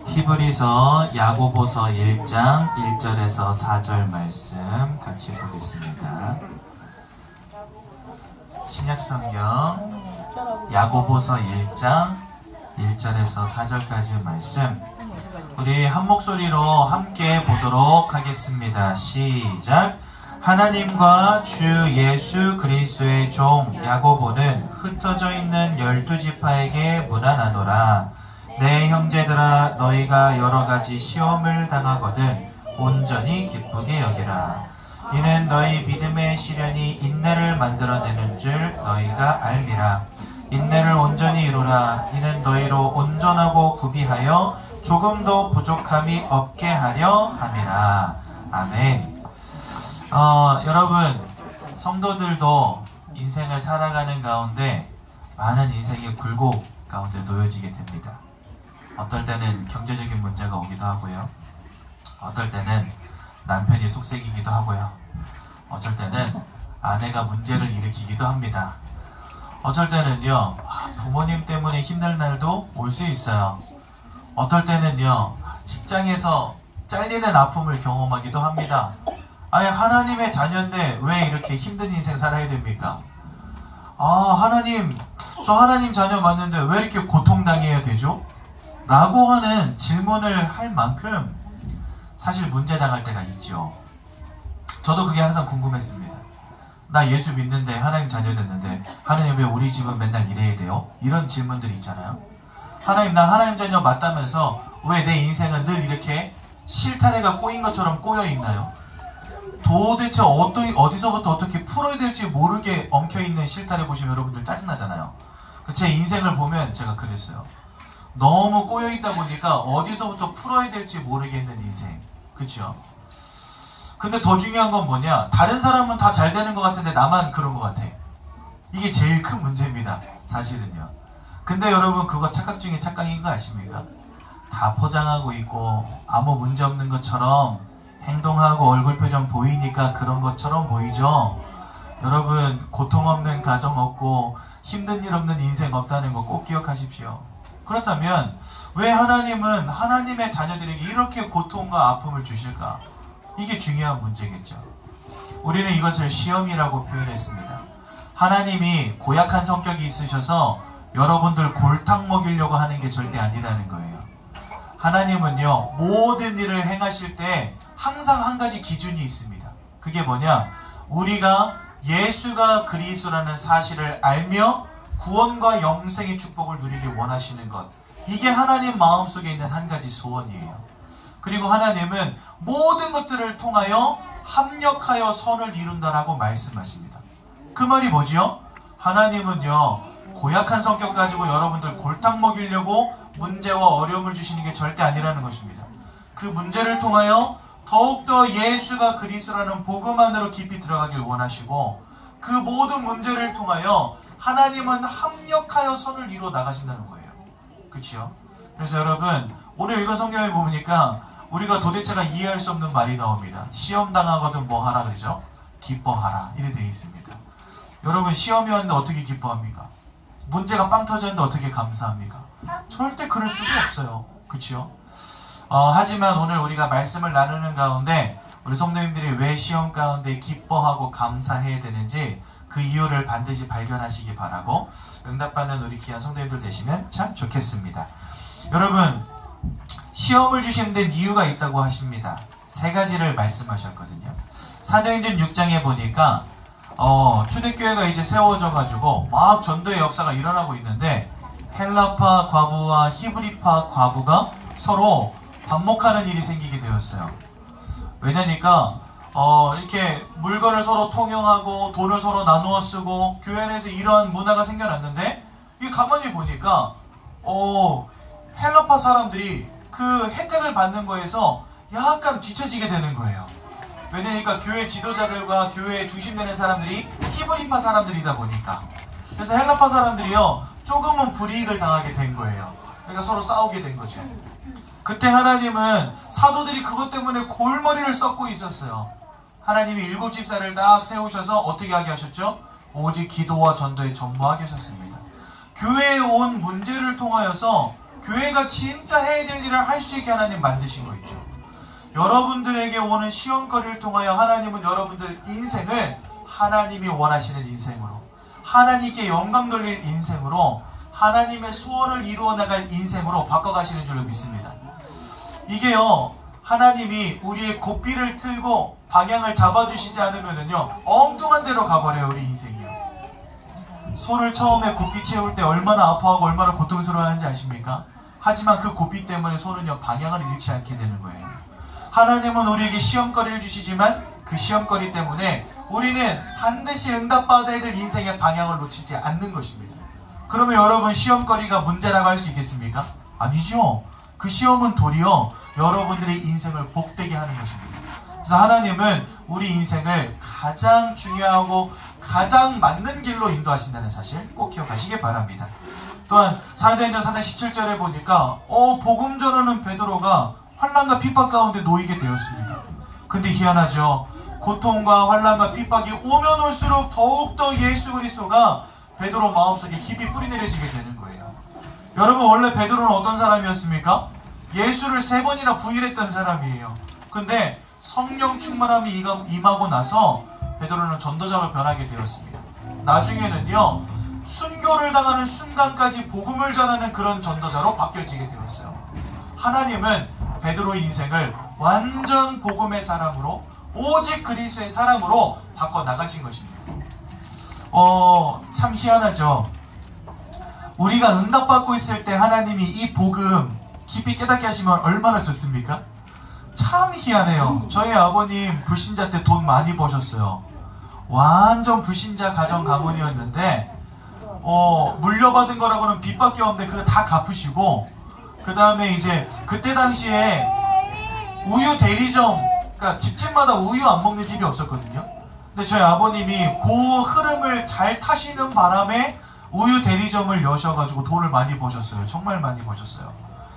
히브리서 야고보서 1장 1절에서 4절 말씀 같이 보겠습니다. 신약성경 야고보서 1장 1절에서 4절까지 말씀 우리 한 목소리로 함께 보도록 하겠습니다. 시작. 하나님과 주 예수 그리스도의 종 야고보는 흩어져 있는 12지파에게 문안하노라. 내 형제들아, 너희가 여러가지 시험을 당하거든 온전히 기쁘게 여기라. 이는 너희 믿음의 시련이 인내를 만들어내는 줄 너희가 알미라. 인내를 온전히 이루라. 이는 너희로 온전하고 구비하여 조금도 부족함이 없게 하려 함이라. 아멘. 여러분, 성도들도 인생을 살아가는 가운데 많은 인생의 굴곡 가운데 놓여지게 됩니다. 어떨 때는 경제적인 문제가 오기도 하고요. 어떨 때는 남편이 속삭이기도 하고요. 어쩔 때는 아내가 문제를 일으키기도 합니다. 어쩔 때는요, 부모님 때문에 힘들 날도 올 수 있어요. 어떨 때는요, 직장에서 잘리는 아픔을 경험하기도 합니다. 아니, 하나님의 자녀인데 왜 이렇게 힘든 인생 살아야 됩니까? 하나님, 저 하나님 자녀 맞는데 왜 이렇게 고통당해야 되죠? 라고 하는 질문을 할 만큼 사실 문제 당할 때가 있죠. 저도 그게 항상 궁금했습니다. 나 예수 믿는데 하나님 자녀 됐는데 하나님 왜 우리 집은 맨날 이래야 돼요? 이런 질문들이 있잖아요. 하나님, 나 하나님 자녀 맞다면서 왜 내 인생은 늘 이렇게 실타래가 꼬인 것처럼 꼬여 있나요? 도대체 어디서부터 어떻게 풀어야 될지 모르게 엉켜있는 실타래 보시면 여러분들 짜증나잖아요. 제 인생을 보면 제가 그랬어요. 너무 꼬여있다 보니까 어디서부터 풀어야 될지 모르겠는 인생. 그쵸? 근데 더 중요한 건 뭐냐? 다른 사람은 다 잘 되는 것 같은데 나만 그런 것 같아. 이게 제일 큰 문제입니다. 사실은요. 근데 여러분, 그거 착각 중에 착각인 거 아십니까? 다 포장하고 있고 아무 문제 없는 것처럼 행동하고 얼굴 표정 보이니까 그런 것처럼 보이죠? 여러분, 고통 없는 가정 없고 힘든 일 없는 인생 없다는 거 꼭 기억하십시오. 그렇다면 왜 하나님은 하나님의 자녀들에게 이렇게 고통과 아픔을 주실까? 이게 중요한 문제겠죠. 우리는 이것을 시험이라고 표현했습니다. 하나님이 고약한 성격이 있으셔서 여러분들 골탕 먹이려고 하는 게 절대 아니라는 거예요. 하나님은요, 모든 일을 행하실 때 항상 한 가지 기준이 있습니다. 그게 뭐냐? 우리가 예수가 그리스도라는 사실을 알며 구원과 영생의 축복을 누리길 원하시는 것. 이게 하나님 마음속에 있는 한 가지 소원이에요. 그리고 하나님은 모든 것들을 통하여 합력하여 선을 이룬다라고 말씀하십니다. 그 말이 뭐지요? 하나님은요, 고약한 성격 가지고 여러분들 골탕 먹이려고 문제와 어려움을 주시는 게 절대 아니라는 것입니다. 그 문제를 통하여 더욱더 예수가 그리스도라는 복음 안으로 깊이 들어가길 원하시고, 그 모든 문제를 통하여 하나님은 합력하여 선을 이루어 나가신다는 거예요. 그치요? 그래서 여러분, 오늘 읽은 성경에 보니까 우리가 도대체가 이해할 수 없는 말이 나옵니다. 시험 당하거든 뭐 하라 그러죠? 기뻐하라. 이래 되어 있습니다. 여러분, 시험이 왔는데 어떻게 기뻐합니까? 문제가 빵 터졌는데 어떻게 감사합니까? 절대 그럴 수가 없어요. 그치요? 하지만 오늘 우리가 말씀을 나누는 가운데 우리 성도님들이 왜 시험 가운데 기뻐하고 감사해야 되는지 그 이유를 반드시 발견하시기 바라고, 응답받는 우리 귀한 성도님들 되시면 참 좋겠습니다. 여러분, 시험을 주시는 데 이유가 있다고 하십니다. 세 가지를 말씀하셨거든요. 사도행전 6장에 보니까 초대교회가 이제 세워져 가지고 막 전도의 역사가 일어나고 있는데, 헬라파 과부와 히브리파 과부가 서로 반목하는 일이 생기게 되었어요. 왜냐니까 이렇게 물건을 서로 통용하고 돈을 서로 나누어 쓰고 교회 내에서 이러한 문화가 생겨났는데, 이게 가만히 보니까 헬라파 사람들이 그 혜택을 받는 거에서 약간 뒤처지게 되는 거예요. 왜냐니까 교회 지도자들과 교회에 중심되는 사람들이 히브리파 사람들이다 보니까. 그래서 헬라파 사람들이요, 조금은 불이익을 당하게 된 거예요. 그러니까 서로 싸우게 된 거죠. 그때 하나님은 사도들이 그것 때문에 골머리를 썩고 있었어요. 하나님이 7 집사를 딱 세우셔서 어떻게 하게 하셨죠? 오직 기도와 전도에 전무하게 하셨습니다. 교회에 온 문제를 통하여서 교회가 진짜 해야 될 일을 할 수 있게 하나님 만드신 거 있죠. 여러분들에게 오는 시험거리를 통하여 하나님은 여러분들 인생을 하나님이 원하시는 인생으로, 하나님께 영광 돌릴 인생으로, 하나님의 소원을 이루어 나갈 인생으로 바꿔가시는 줄로 믿습니다. 이게요, 하나님이 우리의 고삐를 틀고 방향을 잡아주시지 않으면은요, 엉뚱한 데로 가버려요, 우리 인생이요. 소를 처음에 고삐 채울 때 얼마나 아파하고 얼마나 고통스러워하는지 아십니까? 하지만 그 고삐 때문에 소는요, 방향을 잃지 않게 되는 거예요. 하나님은 우리에게 시험거리를 주시지만 그 시험거리 때문에 우리는 반드시 응답받아야 될 인생의 방향을 놓치지 않는 것입니다. 그러면 여러분, 시험거리가 문제라고 할 수 있겠습니까? 아니죠. 그 시험은 도리어 여러분들의 인생을 복되게 하는 것입니다. 그래서 하나님은 우리 인생을 가장 중요하고 가장 맞는 길로 인도하신다는 사실 꼭 기억하시기 바랍니다. 또한 사도행전 4장 17절에 보니까 복음 전하는 베드로가 환난과 핍박 가운데 놓이게 되었습니다. 근데 희한하죠. 고통과 환난과 핍박이 오면 올수록 더욱더 예수 그리스도가 베드로 마음속에 깊이 뿌리내려지게 되는 거예요. 여러분, 원래 베드로는 어떤 사람이었습니까? 예수를 3번이나 부인했던 사람이에요. 근데 성령 충만함이 임하고 나서 베드로는 전도자로 변하게 되었습니다. 나중에는요, 순교를 당하는 순간까지 복음을 전하는 그런 전도자로 바뀌어지게 되었어요. 하나님은 베드로의 인생을 완전 복음의 사람으로, 오직 그리스도의 사람으로 바꿔나가신 것입니다. 참 희한하죠. 우리가 응답받고 있을 때 하나님이 이 복음 깊이 깨닫게 하시면 얼마나 좋습니까? 참 희한해요. 저희 아버님 불신자 때 돈 많이 버셨어요. 완전 불신자 가정 가문이었는데 물려받은 거라고는 빚밖에 없는데 그거 다 갚으시고, 그 다음에 이제 그때 당시에 우유 대리점, 그러니까 집집마다 우유 안 먹는 집이 없었거든요. 근데 저희 아버님이 그 흐름을 잘 타시는 바람에 우유 대리점을 여셔가지고 돈을 많이 버셨어요. 정말 많이 버셨어요.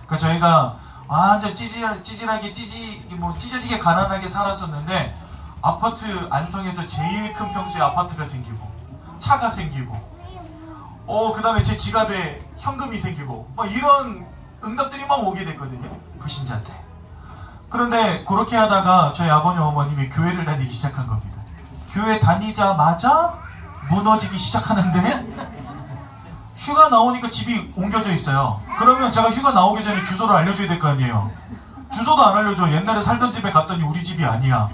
그러니까 저희가 완전 찢어지게 가난하게 살았었는데, 아파트 안성에서 제일 큰 평수에 아파트가 생기고 차가 생기고 그 다음에 제 지갑에 현금이 생기고 막 이런 응답들이 막 오게 됐거든요, 불신자 때. 그런데 그렇게 하다가 저희 아버님 어머님이 교회를 다니기 시작한 겁니다. 교회 다니자마자 무너지기 시작하는데 휴가 나오니까 집이 옮겨져 있어요. 그러면 제가 휴가 나오기 전에 주소를 알려줘야 될 거 아니에요. 주소도 안 알려줘. 옛날에 살던 집에 갔더니 우리 집이 아니야.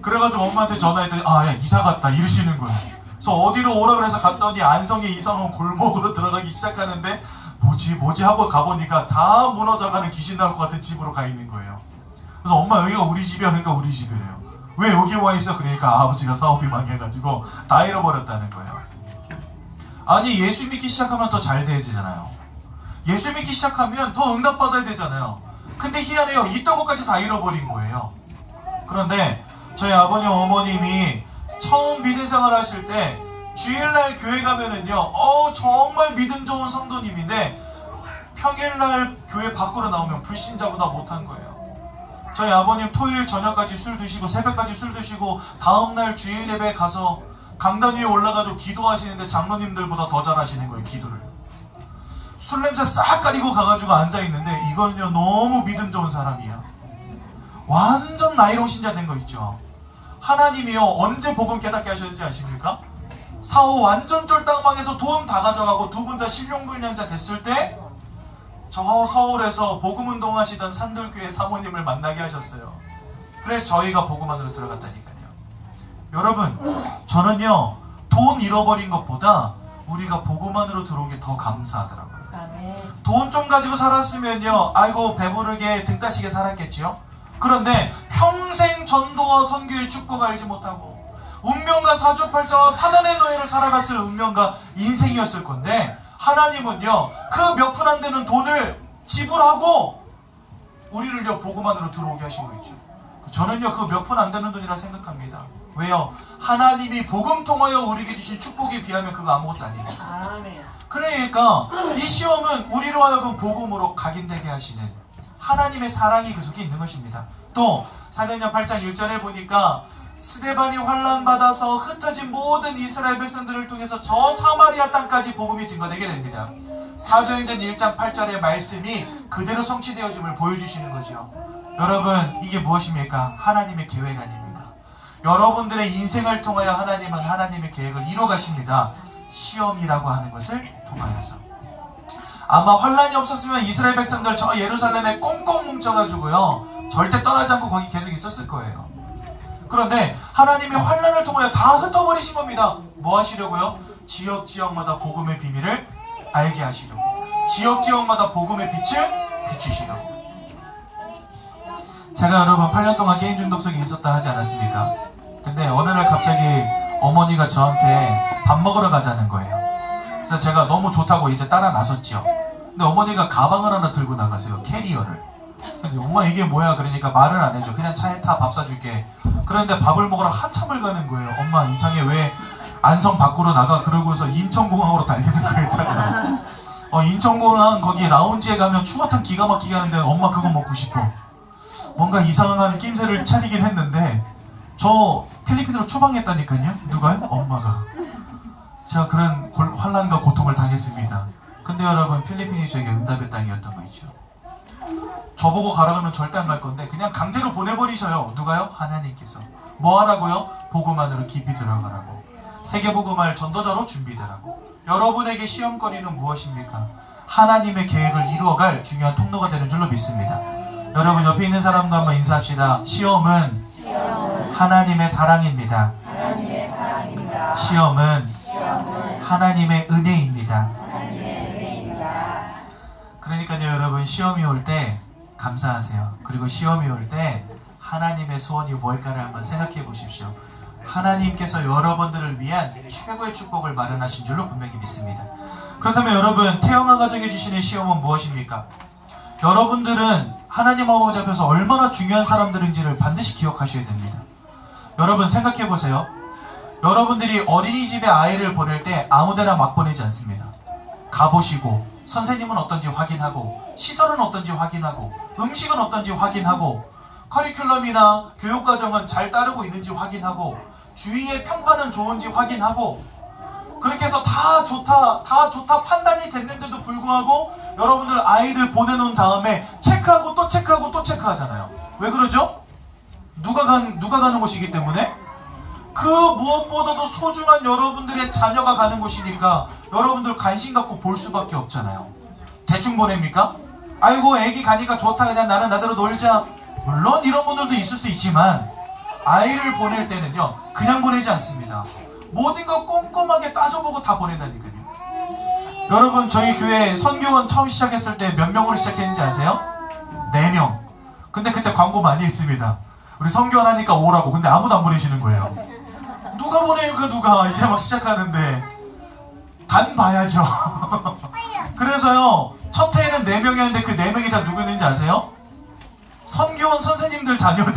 그래가지고 엄마한테 전화했더니 야, 이사 갔다 이러시는 거예요. 그래서 어디로 오라 그래서 갔더니 안성의 이상한 골목으로 들어가기 시작하는데 뭐지 하고 가보니까 다 무너져가는 귀신 나올 것 같은 집으로 가 있는 거예요. 그래서 엄마, 여기가 우리 집이야. 그러니까 우리 집이래요. 왜 여기 와 있어? 그러니까 아버지가 사업이 망해가지고 다 잃어버렸다는 거예요. 아니, 예수 믿기 시작하면 더 잘 되잖아요. 예수 믿기 시작하면 더 응답받아야 되잖아요. 근데 희한해요. 있던 것까지 다 잃어버린 거예요. 그런데 저희 아버님 어머님이 처음 믿음 생활 하실 때 주일날 교회 가면은요, 정말 믿음 좋은 성도님인데 평일날 교회 밖으로 나오면 불신자보다 못한 거예요. 저희 아버님 토요일 저녁까지 술 드시고 새벽까지 술 드시고 다음날 주일 예배 가서 강단 위에 올라가서 기도하시는데 장로님들보다 더 잘하시는 거예요, 기도를. 술 냄새 싹 가리고 가가지고 앉아있는데 이건요, 너무 믿음 좋은 사람이야. 완전 나이로운 신자 된 거 있죠. 하나님이요, 언제 복음 깨닫게 하셨는지 아십니까? 사후 완전 쫄딱망해서 돈 다 가져가고 두 분 다 실용불량자 됐을 때 저 서울에서 복음운동 하시던 산돌교회 사모님을 만나게 하셨어요. 그래서 저희가 복음 안으로 들어갔다니까요. 여러분, 저는요, 돈 잃어버린 것보다 우리가 복음 안으로 들어오게 더 감사하더라고요. 돈 좀 가지고 살았으면요, 아이고 배부르게 등따시게 살았겠지요. 그런데 평생 전도와 선교의 축복을 알지 못하고 운명과 사주팔자와 사단의 노예로 살아갔을 운명과 인생이었을 건데, 하나님은요, 그 몇 푼 안 되는 돈을 지불하고 우리를요, 복음 안으로 들어오게 하신 거 있죠. 저는요, 그 몇 푼 안 되는 돈이라 생각합니다. 왜요? 하나님이 복음 통하여 우리에게 주신 축복에 비하면 그거 아무것도 아니에요. 그러니까 이 시험은 우리로 하여금 복음으로 각인되게 하시는 하나님의 사랑이 그 속에 있는 것입니다. 또 사도행전 8장 1절에 보니까 스데반이 환난받아서 흩어진 모든 이스라엘 백성들을 통해서 저 사마리아 땅까지 복음이 증거되게 됩니다. 사도행전 1장 8절의 말씀이 그대로 성취되어짐을 보여주시는 거죠. 여러분, 이게 무엇입니까? 하나님의 계획 아닙니까? 여러분들의 인생을 통하여 하나님은 하나님의 계획을 이루어 가십니다. 시험이라고 하는 것을 통하여서. 아마 환난이 없었으면 이스라엘 백성들 저 예루살렘에 꽁꽁 뭉쳐가지고요, 절대 떠나지 않고 거기 계속 있었을 거예요. 그런데 하나님의 환난을 통하여 다 흩어버리신 겁니다. 뭐 하시려고요? 지역마다 복음의 비밀을 알게 하시려고, 지역마다 복음의 빛을 비추시려고. 제가 여러분 8년 동안 게임 중독성이 있었다 하지 않았습니까? 근데 어느 날 갑자기 어머니가 저한테 밥 먹으러 가자는 거예요. 그래서 제가 너무 좋다고 이제 따라 나섰죠. 근데 어머니가 가방을 하나 들고 나가세요. 캐리어를. 근데 엄마 이게 뭐야? 그러니까 말을 안 해줘. 그냥 차에 타, 밥 사줄게. 그런데 밥을 먹으러 한참을 가는 거예요. 엄마 이상해, 왜 안성 밖으로 나가? 그러고서 인천공항으로 달리는 거예요, 차가. 인천공항 거기 라운지에 가면 추어탕 기가 막히게 하는데 엄마 그거 먹고 싶어. 뭔가 이상한 낌새를 차리긴 했는데, 저 필리핀으로 추방했다니까요. 누가요? 엄마가. 제가 그런 환난과 고통을 당했습니다. 근데 여러분, 필리핀이 저에게 응답의 땅이었던 거 있죠. 저보고 가라 그러면 절대 안 갈 건데 그냥 강제로 보내버리셔요. 누가요? 하나님께서. 뭐 하라고요? 복음 안으로 깊이 들어가라고. 세계복음할 전도자로 준비되라고. 여러분에게 시험거리는 무엇입니까? 하나님의 계획을 이루어갈 중요한 통로가 되는 줄로 믿습니다. 여러분, 옆에 있는 사람과 한번 인사합시다. 시험은 하나님의 사랑입니다. 시험은 하나님의 은혜입니다. 그러니까요, 여러분, 시험이 올 때 감사하세요. 그리고 시험이 올 때 하나님의 소원이 뭘까를 한번 생각해 보십시오. 하나님께서 여러분들을 위한 최고의 축복을 마련하신 줄로 분명히 믿습니다. 그렇다면 여러분, 태영아 가정에 주시는 시험은 무엇입니까? 여러분들은 하나님 아버지 앞에서 얼마나 중요한 사람들인지를 반드시 기억하셔야 됩니다. 여러분, 생각해 보세요. 여러분들이 어린이집에 아이를 보낼 때 아무데나 막 보내지 않습니다. 가보시고 선생님은 어떤지 확인하고, 시설은 어떤지 확인하고, 음식은 어떤지 확인하고, 커리큘럼이나 교육과정은 잘 따르고 있는지 확인하고, 주위의 평판은 좋은지 확인하고, 그렇게 해서 다 좋다 판단이 됐는데도 불구하고 여러분들 아이들 보내놓은 다음에 체크하고 또 체크하고 또 체크하잖아요. 왜 그러죠? 누가 가는 곳이기 때문에? 그 무엇보다도 소중한 여러분들의 자녀가 가는 곳이니까 여러분들 관심 갖고 볼 수밖에 없잖아요. 대충 보냅니까? 아이고 애기 가니까 좋다, 그냥 나는 나대로 놀자. 물론 이런 분들도 있을 수 있지만, 아이를 보낼 때는요 그냥 보내지 않습니다. 모든 거 꼼꼼하게 따져보고 다 보낸다니까요. 여러분, 저희 교회 선교원 처음 시작했을 때 몇 명으로 시작했는지 아세요? 4명. 근데 그때 광고 많이 했습니다. 우리 선교원 하니까 오라고. 근데 아무도 안 보내시는 거예요. 누가 보내니까 누가. 이제 막 시작하는데 단 봐야죠. 그래서요, 첫 해에는 4명이었는데 그 4명이 다 누구였는지 아세요? 선교원 선생님들 자녀들.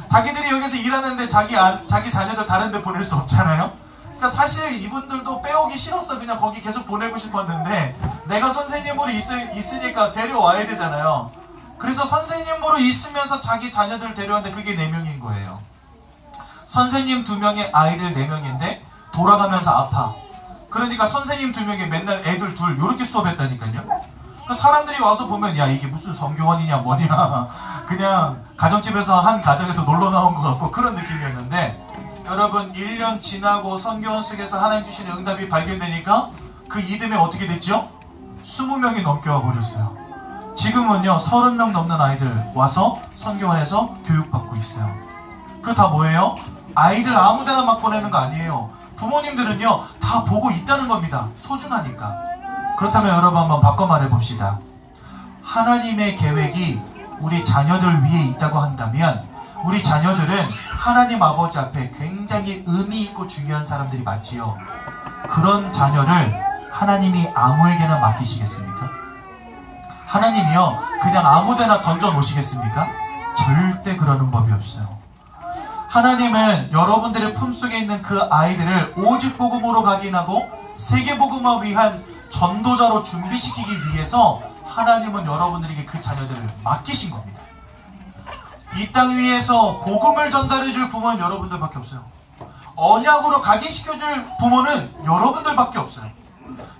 자기들이 여기서 일하는데 자기 자녀들 다른 데 보낼 수 없잖아요. 그러니까 사실 이분들도 빼오기 싫었어. 그냥 거기 계속 보내고 싶었는데 내가 선생님으로 있으니까 데려와야 되잖아요. 그래서 선생님으로 있으면서 자기 자녀들 데려왔는데 그게 4명인 거예요. 선생님 2명에 아이들 4명인데 돌아가면서 아파. 그러니까 선생님 2명에 맨날 애들 2 이렇게 수업했다니까요. 사람들이 와서 보면, 야 이게 무슨 성교원이냐 뭐냐, 그냥 가정집에서 한 가정에서 놀러 나온 것 같고 그런 느낌이었는데, 여러분 1년 지나고 선교원 속에서 하나님 주시는 응답이 발견되니까 그 이듬해 어떻게 됐죠? 20명이 넘게 와버렸어요. 지금은요 30명 넘는 아이들 와서 선교원에서 교육받고 있어요. 그 다 뭐예요? 아이들 아무데나 막 보내는 거 아니에요. 부모님들은요 다 보고 있다는 겁니다. 소중하니까. 그렇다면 여러분, 한번 바꿔 말해봅시다. 하나님의 계획이 우리 자녀들 위에 있다고 한다면 우리 자녀들은 하나님 아버지 앞에 굉장히 의미 있고 중요한 사람들이 맞지요. 그런 자녀를 하나님이 아무에게나 맡기시겠습니까? 하나님이요 그냥 아무데나 던져 놓으시겠습니까? 절대 그러는 법이 없어요. 하나님은 여러분들의 품속에 있는 그 아이들을 오직 복음으로 각인하고 세계복음을 위한 전도자로 준비시키기 위해서 하나님은 여러분들에게 그 자녀들을 맡기신 겁니다. 이 땅 위에서 복음을 전달해줄 부모는 여러분들밖에 없어요. 언약으로 각인시켜줄 부모는 여러분들밖에 없어요.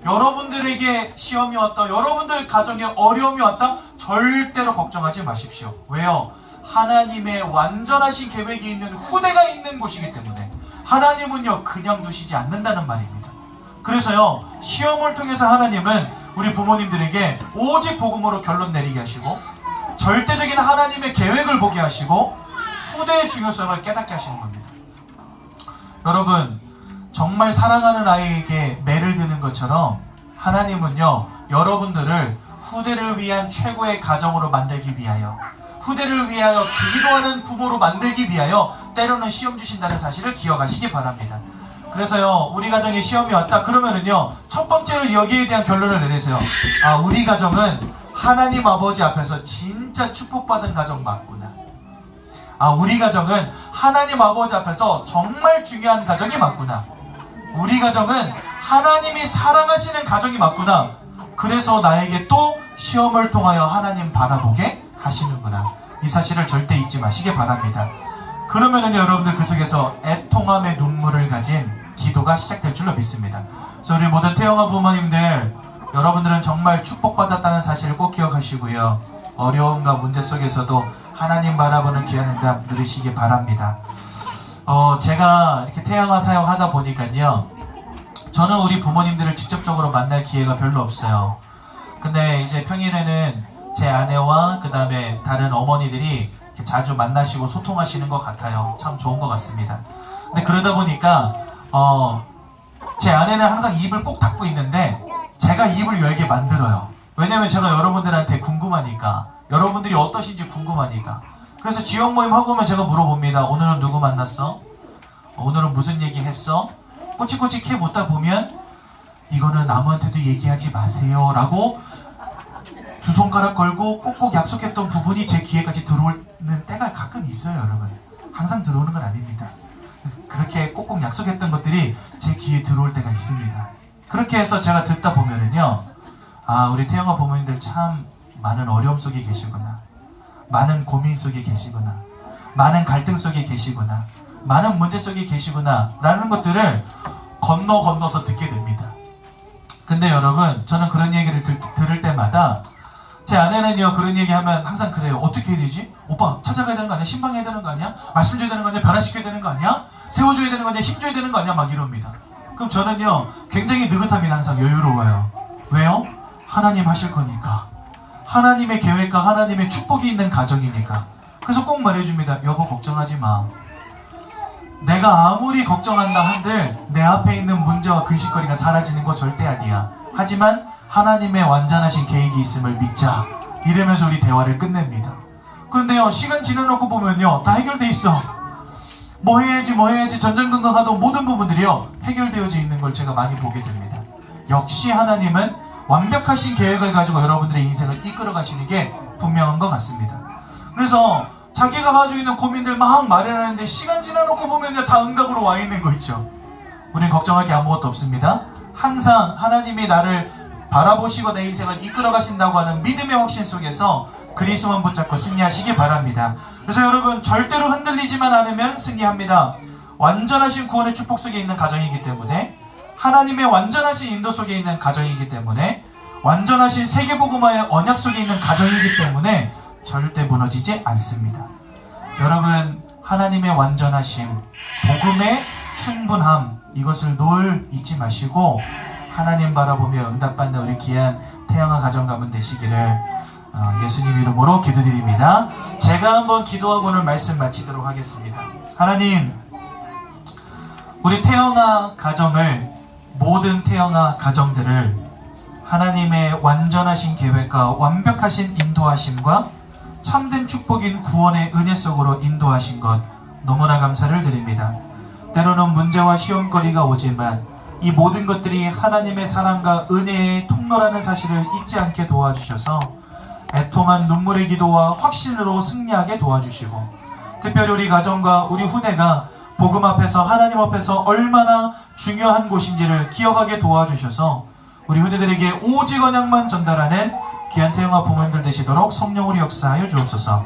여러분들에게 시험이 왔다, 여러분들 가정에 어려움이 왔다, 절대로 걱정하지 마십시오. 왜요? 하나님의 완전하신 계획이 있는 후대가 있는 곳이기 때문에 하나님은요 그냥 두시지 않는다는 말입니다. 그래서요 시험을 통해서 하나님은 우리 부모님들에게 오직 복음으로 결론 내리게 하시고 절대적인 하나님의 계획을 보게 하시고 후대의 중요성을 깨닫게 하시는 겁니다. 여러분, 정말 사랑하는 아이에게 매를 드는 것처럼 하나님은요 여러분들을 후대를 위한 최고의 가정으로 만들기 위하여, 후대를 위하여 기도하는 부모로 만들기 위하여 때로는 시험 주신다는 사실을 기억하시기 바랍니다. 그래서요 우리 가정에 시험이 왔다 그러면은요 첫 번째로 여기에 대한 결론을 내리세요. 아, 우리 가정은 하나님 아버지 앞에서 진짜 축복받은 가정 맞구나. 아, 우리 가정은 하나님 아버지 앞에서 정말 중요한 가정이 맞구나. 우리 가정은 하나님이 사랑하시는 가정이 맞구나. 그래서 나에게 또 시험을 통하여 하나님 바라보게 하시는구나. 이 사실을 절대 잊지 마시기 바랍니다. 그러면은 여러분들 그 속에서 애통함의 눈물을 가진 기도가 시작될 줄로 믿습니다. 그래서 우리 모든 태영아 부모님들, 여러분들은 정말 축복받았다는 사실을 꼭 기억하시고요. 어려움과 문제 속에서도 하나님 바라보는 귀한 응답 누리시기 바랍니다. 제가 이렇게 태영아 사역하다 보니까요, 저는 우리 부모님들을 직접적으로 만날 기회가 별로 없어요. 근데 이제 평일에는 제 아내와 그 다음에 다른 어머니들이 자주 만나시고 소통하시는 것 같아요. 참 좋은 것 같습니다. 근데 그러다 보니까 제 아내는 항상 입을 꼭 닫고 있는데 제가 입을 열게 만들어요. 왜냐면 제가 여러분들한테 궁금하니까, 여러분들이 어떠신지 궁금하니까. 그래서 지역 모임 하고 오면 제가 물어봅니다. 오늘은 누구 만났어? 오늘은 무슨 얘기 했어? 꼬치꼬치 캐 묻다 보면 이거는 아무한테도 얘기하지 마세요 라고 두 손가락 걸고 꼭꼭 약속했던 부분이 제 귀에까지 들어오는 때가 가끔 있어요. 여러분, 항상 들어오는 건 아닙니다. 그렇게 꼭꼭 약속했던 것들이 제 귀에 들어올 때가 있습니다. 그렇게 해서 제가 듣다 보면은요, 아, 우리 태영아 부모님들 참 많은 어려움 속에 계시구나, 많은 고민 속에 계시구나, 많은 갈등 속에 계시구나, 많은 문제 속에 계시구나 라는 것들을 건너서 듣게 됩니다. 근데 여러분, 저는 그런 얘기를 들을 때마다 제 아내는요 그런 얘기하면 항상 그래요. 어떻게 해야 되지? 오빠 찾아가야 되는 거 아니야? 신방해야 되는 거 아니야? 말씀 줘야 되는 거 아니야? 변화시켜야 되는 거 아니야? 세워줘야 되는 거 아니야? 힘줘야 되는 거 아니야? 막 이럽니다. 그럼 저는요 굉장히 느긋함이 항상 여유로워요. 왜요? 하나님 하실 거니까, 하나님의 계획과 하나님의 축복이 있는 가정이니까. 그래서 꼭 말해줍니다. 여보, 걱정하지 마. 내가 아무리 걱정한다 한들 내 앞에 있는 문제와 근심거리가 사라지는 거 절대 아니야. 하지만 하나님의 완전하신 계획이 있음을 믿자. 이러면서 우리 대화를 끝냅니다. 그런데요, 시간 지나놓고 보면요 다 해결돼 있어. 뭐 해야지 전전긍긍하던 모든 부분들이요 해결되어져 있는 걸 제가 많이 보게 됩니다. 역시 하나님은 완벽하신 계획을 가지고 여러분들의 인생을 이끌어 가시는 게 분명한 것 같습니다. 그래서 자기가 가지고 있는 고민들 막 마련하는데 시간 지나놓고 보면요 다 응답으로 와 있는 거 있죠. 우린 걱정할 게 아무것도 없습니다. 항상 하나님이 나를 바라보시고 내 인생을 이끌어 가신다고 하는 믿음의 확신 속에서 그리스도만 붙잡고 승리하시기 바랍니다. 그래서 여러분, 절대로 흔들리지만 않으면 승리합니다. 완전하신 구원의 축복 속에 있는 가정이기 때문에, 하나님의 완전하신 인도 속에 있는 가정이기 때문에, 완전하신 세계복음화의 언약 속에 있는 가정이기 때문에 절대 무너지지 않습니다. 여러분, 하나님의 완전하심, 복음의 충분함, 이것을 늘 잊지 마시고 하나님 바라보며 응답받는 우리 귀한 태영아 가정 가문 되시기를 예수님 이름으로 기도드립니다. 제가 한번 기도하고 오늘 말씀 마치도록 하겠습니다. 하나님, 우리 태영아 가정을, 모든 태영아 가정들을 하나님의 완전하신 계획과 완벽하신 인도하심과 참된 축복인 구원의 은혜 속으로 인도하신 것 너무나 감사를 드립니다. 때로는 문제와 시험거리가 오지만 이 모든 것들이 하나님의 사랑과 은혜의 통로라는 사실을 잊지 않게 도와주셔서 애통한 눈물의 기도와 확신으로 승리하게 도와주시고, 특별히 우리 가정과 우리 후대가 복음 앞에서, 하나님 앞에서 얼마나 중요한 곳인지를 기억하게 도와주셔서 우리 후대들에게 오직 언약만 전달하는 귀한 태영아 부모님들 되시도록 성령으로 역사하여 주옵소서.